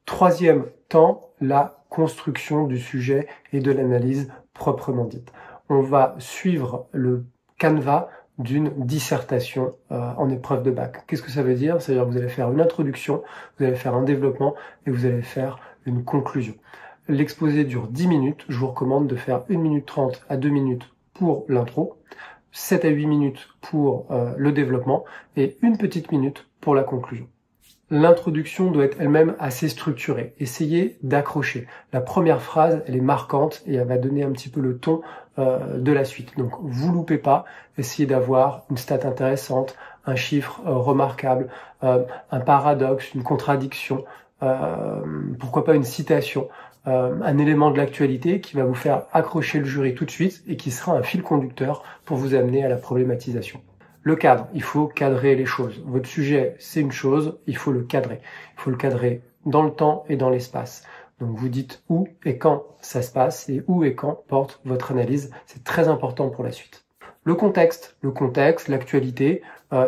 Troisième temps, la construction du sujet et de l'analyse proprement dite. On va suivre le canevas d'une dissertation en épreuve de bac. Qu'est-ce que ça veut dire? C'est-à-dire que vous allez faire une introduction, vous allez faire un développement et vous allez faire une conclusion. L'exposé dure 10 minutes. Je vous recommande de faire 1 minute 30 à 2 minutes pour l'intro, 7 à 8 minutes pour le développement et une petite minute pour la conclusion. L'introduction doit être elle-même assez structurée. Essayez d'accrocher. La première phrase, elle est marquante et elle va donner un petit peu le ton de la suite. Donc, vous loupez pas. Essayez d'avoir une stat intéressante, un chiffre remarquable, un paradoxe, une contradiction, pourquoi pas une citation, un élément de l'actualité qui va vous faire accrocher le jury tout de suite et qui sera un fil conducteur pour vous amener à la problématisation. Le cadre, il faut cadrer les choses. Votre sujet, c'est une chose, il faut le cadrer. Il faut le cadrer dans le temps et dans l'espace. Donc vous dites où et quand ça se passe et où et quand porte votre analyse. C'est très important pour la suite. Le contexte, l'actualité.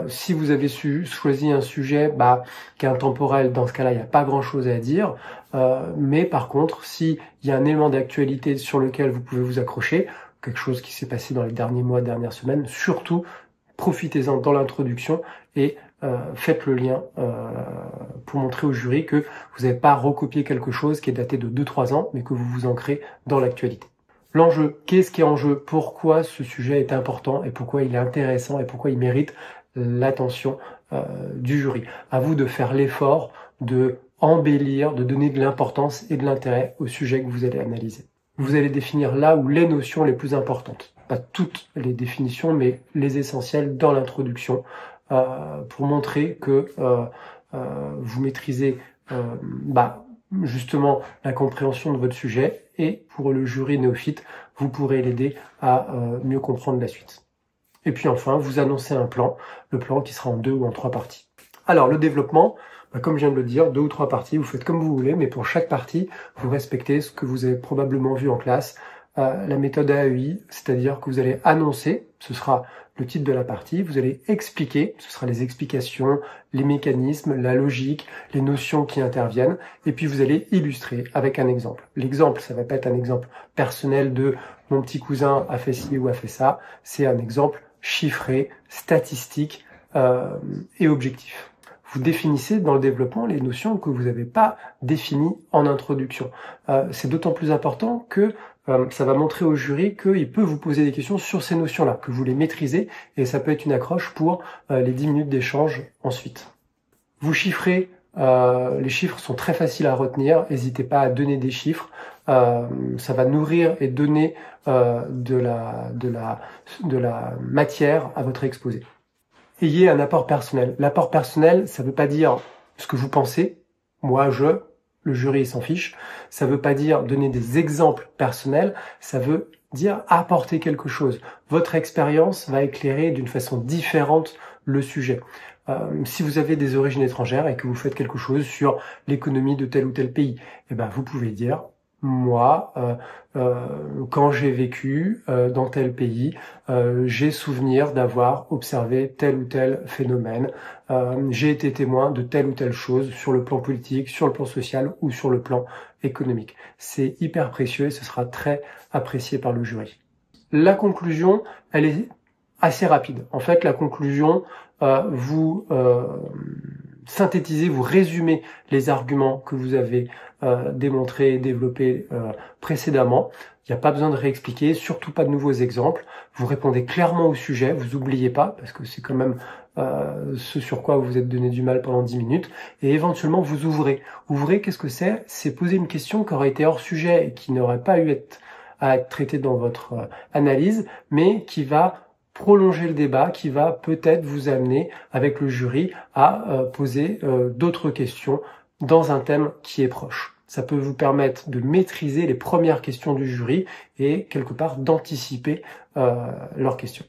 Si vous avez choisi un sujet qui est intemporel, dans ce cas-là, il n'y a pas grand-chose à dire. Mais par contre, s'il y a un élément d'actualité sur lequel vous pouvez vous accrocher, quelque chose qui s'est passé dans les derniers mois, dernières semaines, surtout, profitez-en dans l'introduction et faites le lien pour montrer au jury que vous n'avez pas recopié quelque chose qui est daté de 2-3 ans, mais que vous vous ancrez dans l'actualité. L'enjeu, qu'est-ce qui est en jeu? Pourquoi ce sujet est important et pourquoi il est intéressant et pourquoi il mérite l'attention du jury? À vous de faire l'effort de embellir, de donner de l'importance et de l'intérêt au sujet que vous allez analyser. Vous allez définir là où les notions les plus importantes. Pas toutes les définitions, mais les essentielles dans l'introduction pour montrer que vous maîtrisez justement la compréhension de votre sujet et pour le jury néophyte, vous pourrez l'aider à mieux comprendre la suite. Et puis enfin, vous annoncez un plan, le plan qui sera en 2 ou en 3 parties. Alors le développement, comme je viens de le dire, 2 ou 3 parties, vous faites comme vous voulez, mais pour chaque partie, vous respectez ce que vous avez probablement vu en classe, la méthode AEI, c'est-à-dire que vous allez annoncer, ce sera le titre de la partie, vous allez expliquer, ce sera les explications, les mécanismes, la logique, les notions qui interviennent, et puis vous allez illustrer avec un exemple. L'exemple, ça va pas être un exemple personnel de mon petit cousin a fait ci ou a fait ça, c'est un exemple chiffré, statistique et objectif. Vous définissez dans le développement les notions que vous n'avez pas définies en introduction. C'est d'autant plus important que ça va montrer au jury qu'il peut vous poser des questions sur ces notions-là, que vous les maîtrisez, et ça peut être une accroche pour les 10 minutes d'échange ensuite. Vous chiffrez, les chiffres sont très faciles à retenir, n'hésitez pas à donner des chiffres, ça va nourrir et donner de la matière à votre exposé. Ayez un apport personnel. L'apport personnel, ça veut pas dire ce que vous pensez, le jury s'en fiche. Ça veut pas dire donner des exemples personnels, ça veut dire apporter quelque chose. Votre expérience va éclairer d'une façon différente le sujet. Si vous avez des origines étrangères et que vous faites quelque chose sur l'économie de tel ou tel pays, vous pouvez dire moi, quand j'ai vécu dans tel pays, j'ai souvenir d'avoir observé tel ou tel phénomène, j'ai été témoin de telle ou telle chose sur le plan politique, sur le plan social ou sur le plan économique. C'est hyper précieux et ce sera très apprécié par le jury. La conclusion, elle est assez rapide. En fait, la conclusion, vous synthétisez, vous résumez les arguments que vous avez démontrés et développés précédemment. Il n'y a pas besoin de réexpliquer, surtout pas de nouveaux exemples. Vous répondez clairement au sujet, vous oubliez pas, parce que c'est quand même ce sur quoi vous vous êtes donné du mal pendant 10 minutes. Et éventuellement, vous ouvrez. Ouvrez, qu'est-ce que c'est? C'est poser une question qui aurait été hors sujet et qui n'aurait pas eu à être traitée dans votre analyse, mais qui va prolonger le débat, qui va peut-être vous amener avec le jury à poser d'autres questions dans un thème qui est proche. Ça peut vous permettre de maîtriser les premières questions du jury et quelque part d'anticiper leurs questions.